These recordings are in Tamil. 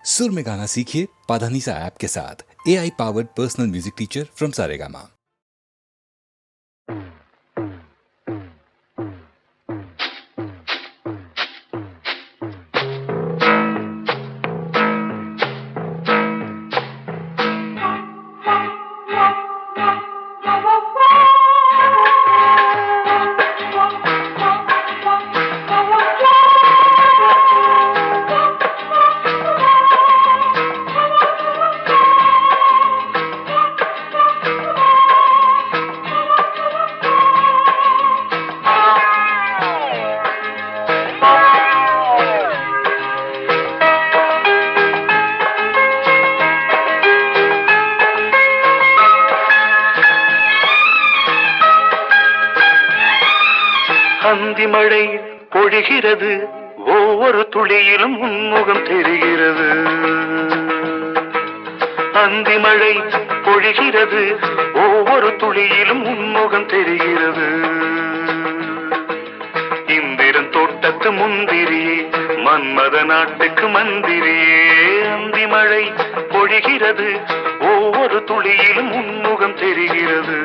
सुर में गाना सीखिए पाधानीसा ऐप के साथ। AI powered personal music teacher from Saregama. அந்தி மழை பொழிகிறது, ஒவ்வொரு துளியிலும் உன்முகம் தெரிகிறது. அந்தி மழை பொழிகிறது, ஒவ்வொரு துளியிலும் உன்முகம் தெரிகிறது. இந்திரன் தோட்டத்து முந்திரியே, மன்மத நாட்டுக்கு மந்திரியே. அந்தி மழை பொழிகிறது, ஒவ்வொரு துளியிலும் உன்முகம் தெரிகிறது.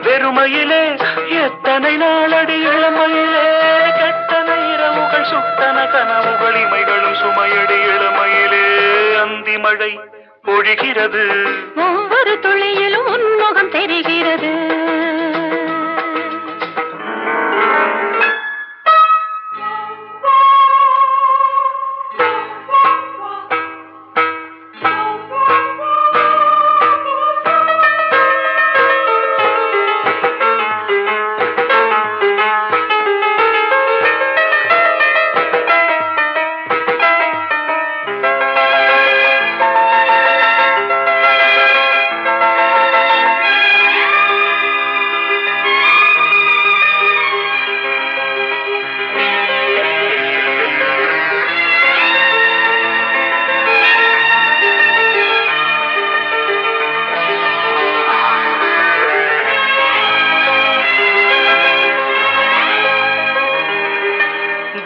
வெறுமையிலே எத்தனை நாளடி இளமையிலே, கெட்டன இரவுகள் சுட்டன கனவுகள் இமைகளும் சுமையடி இளமையிலே. அந்தி மழை பொழிகிறது, ஒவ்வொரு துளியிலும் உன்முகம் தெரிகிறது.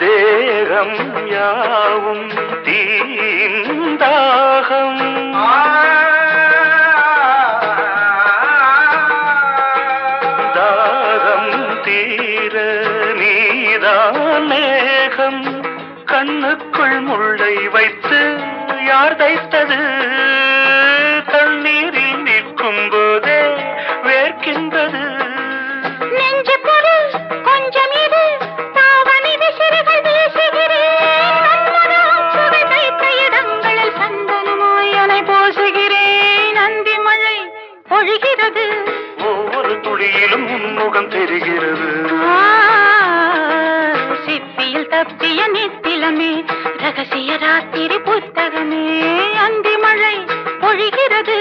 தேகம் யாவும் தீந்தாகம், தாகம் தீர நீதான் மேகம். கண்ணுக்குள் முள்ளை வைத்து யார் தைத்தது, தண்ணீரில் நிற்கும் போதே வேர்க்கின்றது. நெஞ்சு பொருள் கொஞ்சம் இது, தாவணி விசிறிகள் வீசுகிறேன். சுவை தைத்த இடங்களில் சந்தனமாய் அலை போசுகிறேன். அந்தி மழை பொழிகிறது, ஒவ்வொரு துளியிலும் உன்முகம் தெரிகிறது. சிப்பியில் தப்பிய நித்திலமே, ரகசிய ராத்திரி புத்தகமே. அந்தி மழை பொழிகிறது,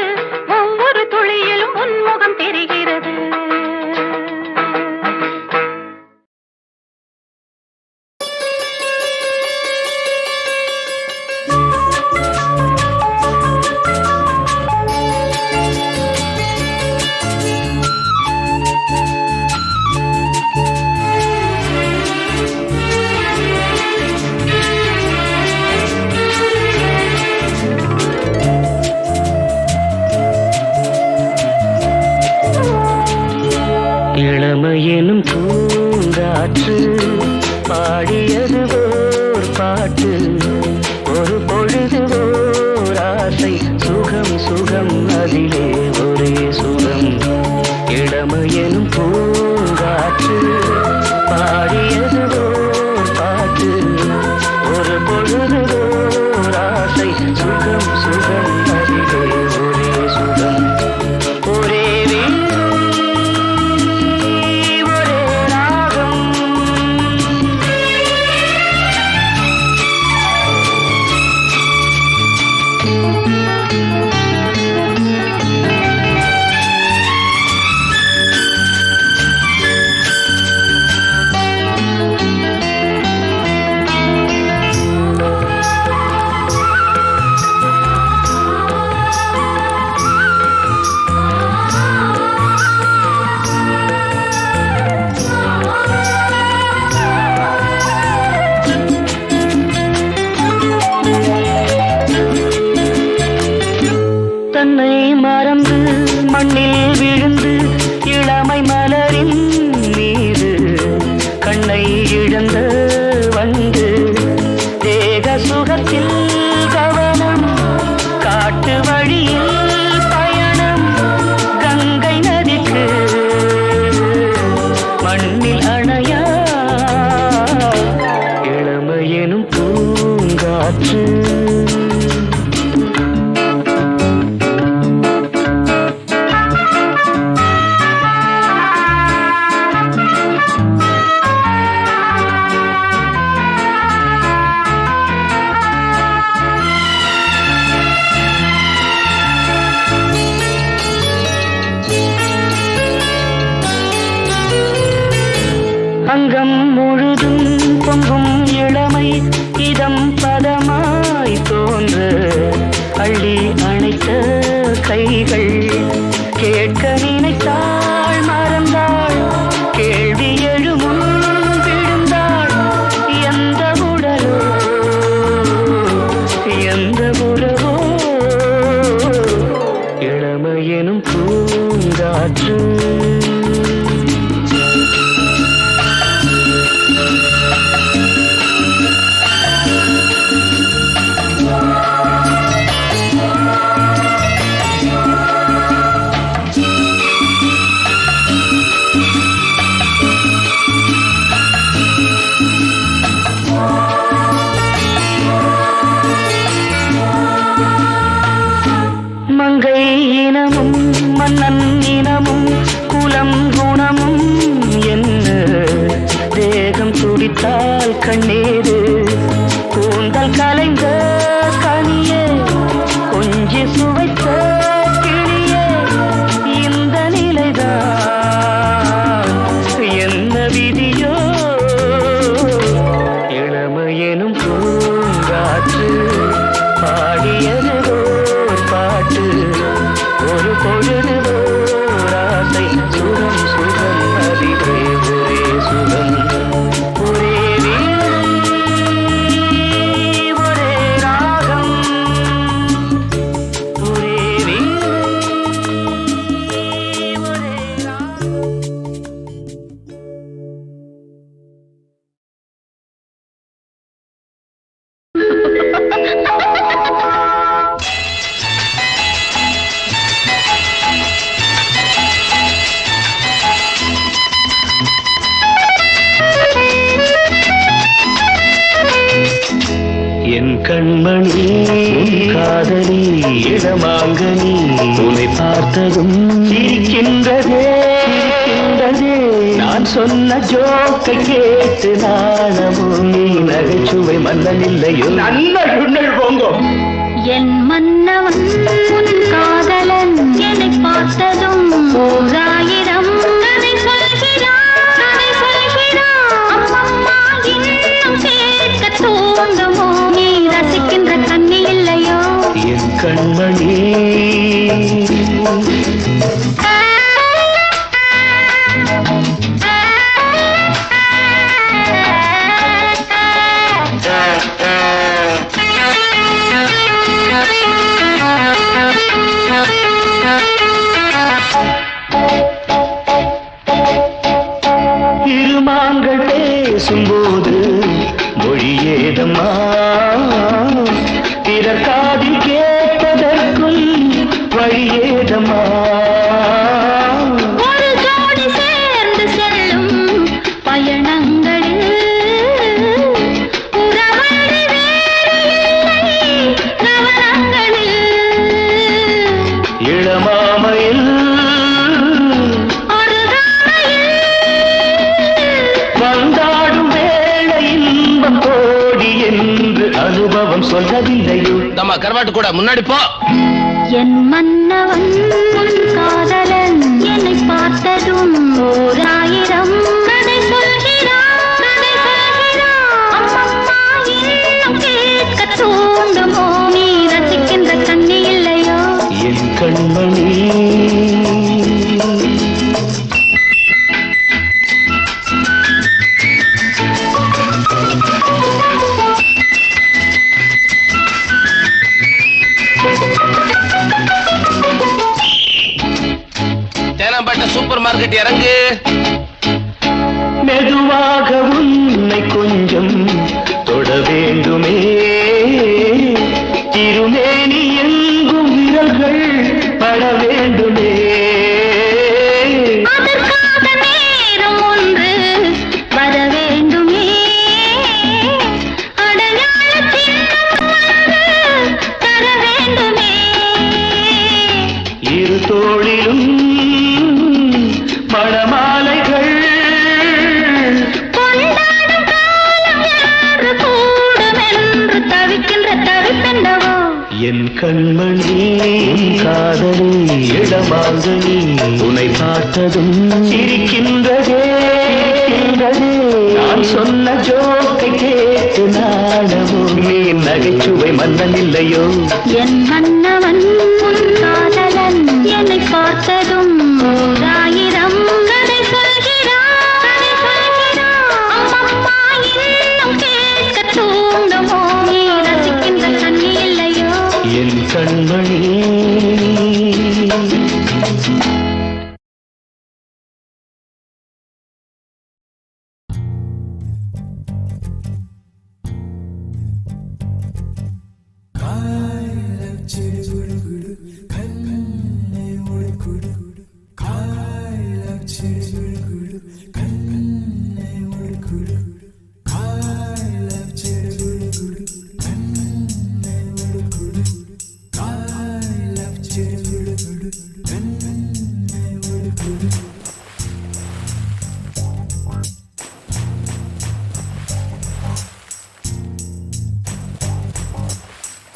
ஒவ்வொரு துளியிலும் உன்முகம் தெரிகிறது. இளமையெனும் பூங்காற்று பாடியது ஓர் பாட்டு, ஒரு பொழுது ஓர் ஆசை, சுகம் சுகம் அதிலே ஒரே சுகம். இளமையெனும் பூங்காற்று பாடியது ஓர் பாட்டு, ஒரு பொழுது ஓர் ஆசை, சுகம் சுகம் அதிலே ஒரே சுகம். ஒரே தன்னை மறந்து மண்ணில் விழுந்து இளமை மலரின் மீது கண்ணை இழந்த வந்து தேக சுகத்தில் கவனம், காட்டு வழியில் பயணம், கங்கை நதிக்கு மண்ணில் அணையா இளமையெனும் பூங்காற்று. அங்கம் முழுதும் பொங்கும் இளமை, இதம் பதமாய் தோன்ற அள்ளி அணைத்த கைகள், கேட்க நினைத்தாள் மறந்தாள், கேள்வி எழுமுன் விழுந்தாள். எந்த உடலோ எந்த உறவோ இளமையெனும் பூங்காற்று. மங்கை இனமும் மன்னன் இனமும் குலம் குணமும் என்ன, தேகம் துடித்தால் கண்ணீரு, கூந்தல் கலைந்த கனியே, கொஞ்சி சுவைத்த கிளியே, இந்த நிலைதான் என்ன விதியோ. இளமையெனும் பூங்காற்று பாடியது ஓர் பாட்டு, ஒரு பொழுது ஓர் ஆசை, சுகம் சுகம் அதிலே ஒரே சுகம். ஒரே வீணை, ஒரே ராகம், ஒரே வீணை, ஒரே ராகம். என் கண்மணி உன் காதலி இடமாங்கனி, உன்னை பார்த்ததும் சிரிக்கின்றதே சிரிக்கின்றதே. நான் சொன்ன ஜோக்கை கேட்டு நாணமோ, நீ நகைச்சுவை மன்னன் இல்லையோ. நல்ல போங்கோ. என் மன்னவன் உன் காதலன், என்னை பார்த்ததும் ஓராயிரம் கதை சொல்கிறான், கதை சொல்கிறான். அம்மம்மா இன்னும் கேட்க தூண்டுமோ, நீ ரசிக்கின்ற கண்ணி இல்லையோ. என் கண்மணி பிறர் காதில் கேட்பதற்கும் வழியேதம்மா. ஒரு ஜோடி சேர்ந்து செல்லும் பயணங்களில் உறவன்றி வேறு இல்லை கவனங்களில். இளமாமையில் வந்தாடும் வேளை இன்பம் கோடி என்று அனுபவம் சொல்லவில்லையோ. நம்ம கருவாட்டு கூட முன்னாடி போ. என் மன்னவன் உன் காதலன் என்னை பார்த்ததும் ஓர் ஆயிரம் கதை சொல்கிறான், கதை சொல்கிறான். அம்மம்மா இன்னும் கேட்க தூண்டுமோ, நீ ரசிக்கின்ற கண்ணி இல்லையோ என் கண்மணி. தேனாம்பேட்டை சூப்பர் மார்க்கெட் இறங்கு. மெதுவாக உன்னை கொஞ்சம் தொட வேண்டுமே, திருமேனி எங்கும் விரல்கள் பட வேண்டுமே. அதற்காக நேரம் ஒன்று வர வேண்டுமே, அடையாள சின்னம் ஒன்று தர வேண்டுமே. இரு தோளிலும் மணமாலைகள் கொண்டாடும் காலம் என்று கூடும் என்று தவிக்கின்ற தவிப்பென்னவோ. என் கண்மணி காதலி இடமாங்கனி உன்னை பார்த்ததும் சிரிக்கின்றதே. நான் சொன்ன ஜோக்கை கேட்டு நாடமோ, நீ நகைச்சுவை மன்னன் இல்லையோ. என் மன்னவன் உன் காதலன் என்னை பார்த்ததும் ஓர் ஆயிரம் கதை சொல்கிறான், கதை சொல்கிறான். அம்மம்மா இன்னும் கேட்க தூண்டுமோ, நீ ரசிக்கின்ற கண்ணி இல்லையோ என் கண்மணி.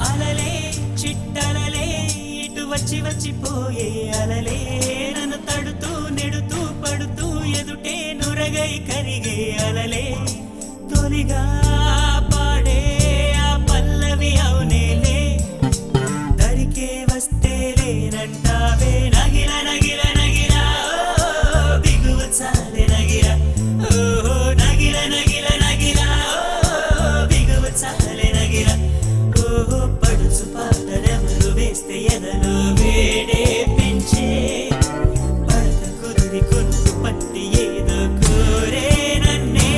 అలలే చిట్టలలే ఇటు వచ్చి వచ్చిపోయే అలలే నన్ను తడుతూ నెడుతూ పడుతూ ఎదుటే నురగై కరిగే అలలే తొలిగా పాడే ఆ పల్లవి అవునేలే దరికే వస్తే లేనంటావే నగిల నగిల నగిల బిగువ చాలే నగిల ఓ నగిల నగిల నగిల బిగువ చాలే నగిల పడుచు పాటలెవరు వేస్తే ఎదలో వేడే పెంచే పడక కుదిరి కొనుకు పట్టి ఏదో కోరే నన్నే.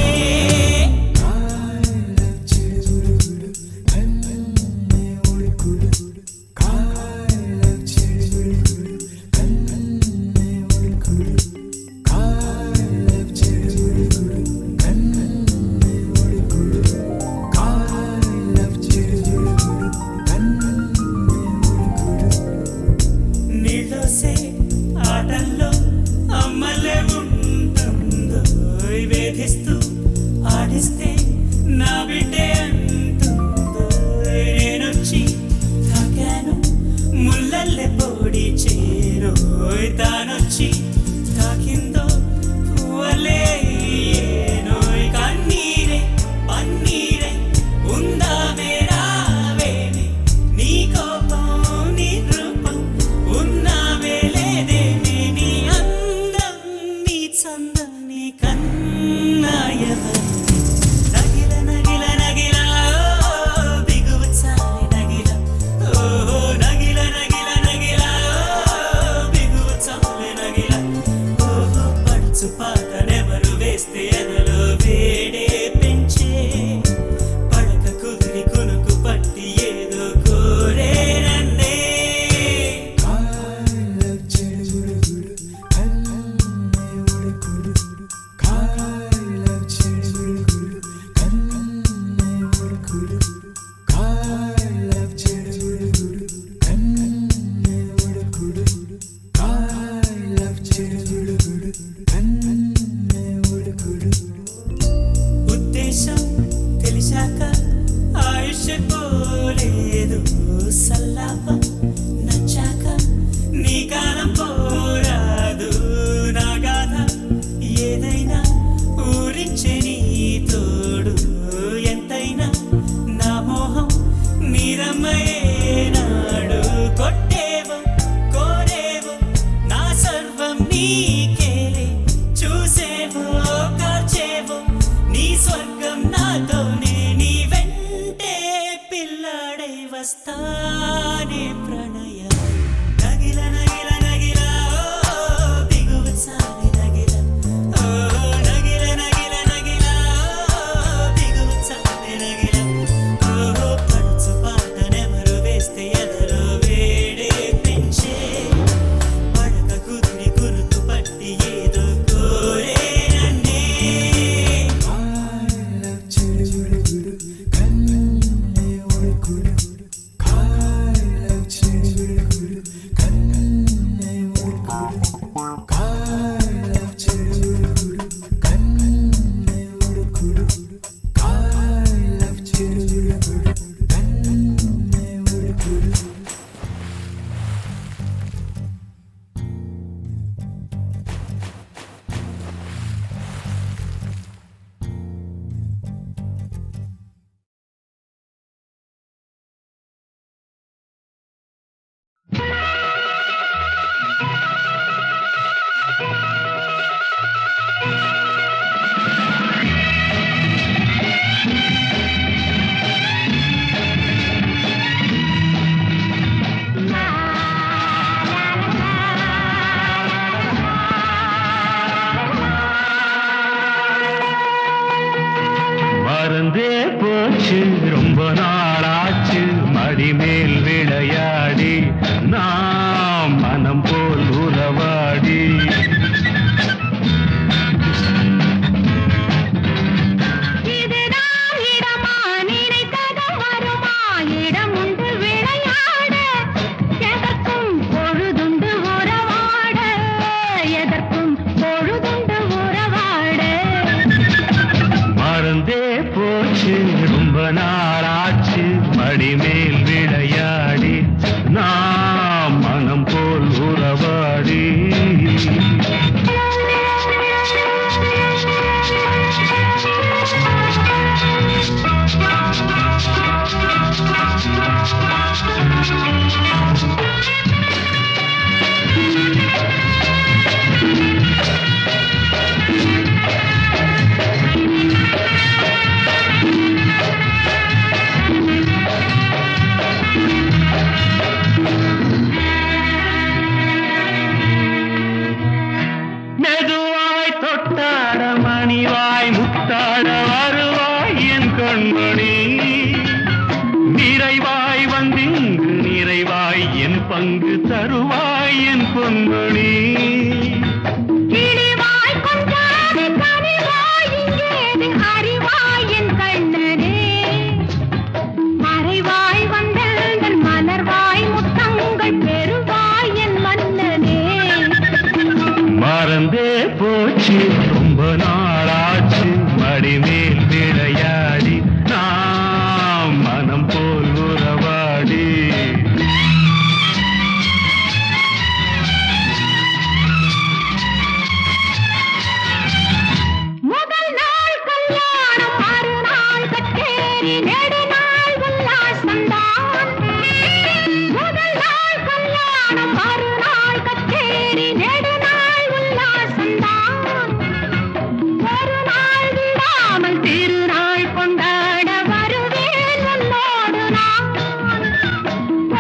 వస్తానే ప్రణయం నగిల నగిల నగిల దిగువ సారి నగిల నగిల నగిల నగిల దిగువ సారి నగిల పడుచు పాటనెవరు వేస్తే ఎదలో వేడే పెంచే పడక కుదిరి గురుతు పట్టి ఏదో కోరే నన్నే மறந்தே போச்சு ரொம்ப நாளாச்சு மடிமேல் விளையாடி நாம் மனம் போல் உறவாடி இதுதான் இடமா நினைத்தது வருமா இடம் உண்டு விளையாட எதற்கும் பொழுதுண்டு உறவாட எதற்கும் பொழுதுண்டு உறவாட மறந்தே போச்சு ரொம்ப நாளாச்சு மடிமேல் விளையாடி நாம் மனம் போல் உறவாடி மெதுவாய் தொட்டாட மணிவாய் முத்தாட வருவாய் என் கண்மணி நிறைவாய் வந்திங்கு நிறைவாய் என் பங்கு தருவாய் என் பொன்மணி கிளிவாய் கொண்டாடு கனிவாய் இங்கேது அறிவாய் என் கண்ணனே மறைவாய் வந்தெங்கள் மலர்வாய் முத்தங்கள் பெறுவாய் என் மன்னனே மறந்தே போச்சு ரொம்ப நாளாச்சு மடிமேல் விளையாடி நாம் மனம் போல் உறவாடி முதல் நாள் கல்யாணம் மறுநாள் கச்சேரி நெடுநாள் உல்லாசம்தான் முதல் நாள் கல்யாணம் மறுநாள் கச்சேரி நெடுநாள் உல்லாசம்தான் ஒரு நாள் விடாமல் திருநாள் கொண்டாட வருவேன் உன்னோடு நான்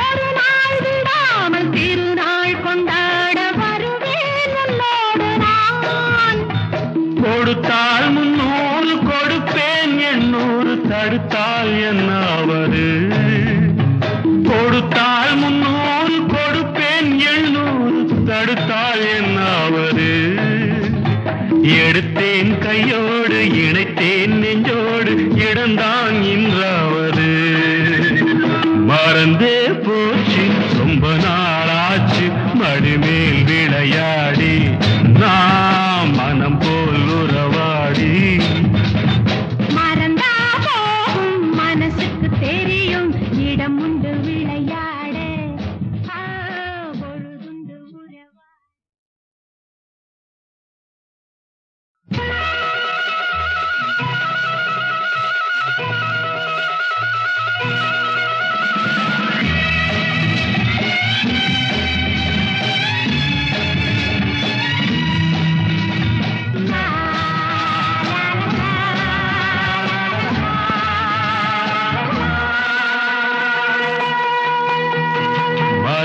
ஒரு நாள் விடாமல் திருநாள் கொண்டாட வருவேன் உன்னோடு நான் கொடுத்தால் 300 கொடுப்பேன் 800 தடுத்தால் என்னாவது கொடுத்தால் 300 கொடுப்பேன் 700 தடுத்தால் என்னாவது எடுத்தேன் கையோடு இணைத்தேன் நெஞ்சோடு இடந்தான் இன்றாவது மறந்தே போச்சு ரொம்ப நாளாச்சு மடிமேல் விளையாடி நாம் மனம் போல் உறவாடி மறந்தா போகும் மனசுக்கு தெரியும் இடம் உண்டு விளையாட பொழுதுண்டு உறவா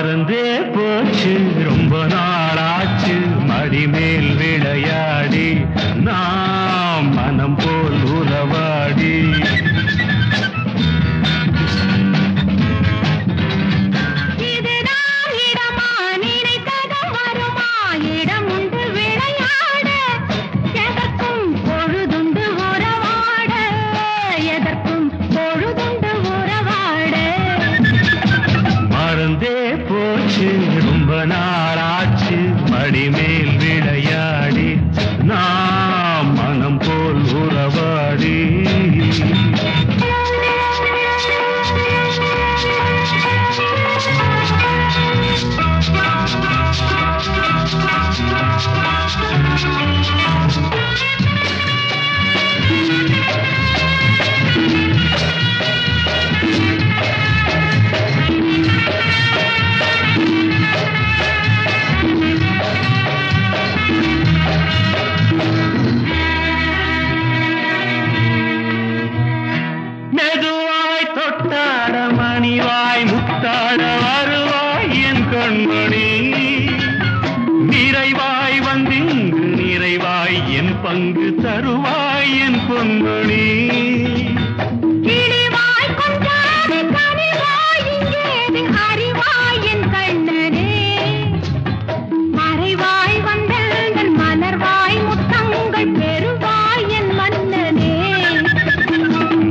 மறந்தே போச்சு ரொம்ப நாளாச்சு மடிமேல் விளையாடி நாம் மனம் போல் உறவாடி இதுதான் இடமா நினைத்தது வருமா இடம் உண்டு விளையாட எதற்கும் பொழுதுண்டு உறவாட எதற்கும் பொழுதுண்டு உறவாட மறந்தே போச்சு ரொம்ப நாளாச்சு மடிமேல் விளையாடி நாம் மனம் போல் உறவாடி மெதுவாய் தொட்டாட மணிவாய் முத்தாட வருவாய் என் கண்மணி நிறைவாய் வந்திங்கு நிறைவாய் என் பங்கு தருவாய் என் பொன்மணி கிளிவாய் கொண்டாடி கனிவாய் இங்கேது அறிவாய் என் கண்ணனே மறைவாய் வந்தங்கள் மலர்வாய் முத்தங்கள் பெறுவாய் என் மன்னனே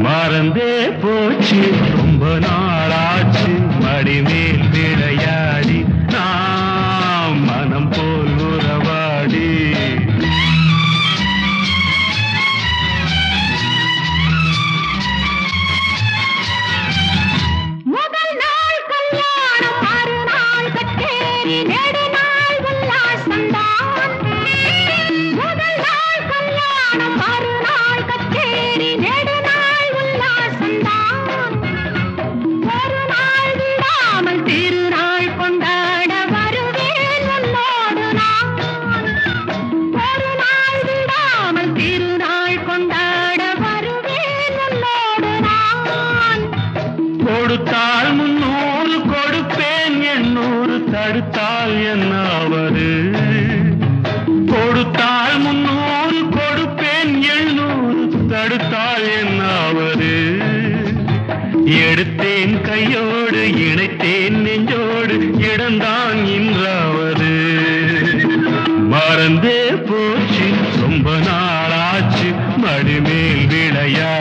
மறந்தே போச்சு ரொம்ப நாளாச்சு மடிமேல் விளையாடி நாம் மனம் போல் உறவாடி முதல் நாள் கல்யாணம் மறுநாள் கச்சேரி நெடுநாள் உல்லாசம்தான் முதல் நாள் கல்யாணம் மறுநாள் கச்சேரி நெடுநாள் உல்லாசம்தான் ஒரு நாள் விடாமல் திருநாள் கொண்டாட வருவேன் உன்னோடு நான் ஒரு நாள் விடாமல் திருநாள் கொண்டாட வருவேன் உன்னோடு நான் கொடுத்தால் 300 கொடுப்பேன் 800 தடுத்தால் என்னாவது கொடுத்தால் 300 கொடுப்பேன் 700 தடுத்தால் என்னாவது எடுத்தேன் கையோடு இணைத்தேன் நெஞ்சோடு இடந்தான் இன்றாவது மறந்தே போச்சு ரொம்ப நாளாச்சு மடிமேல் விளையாடி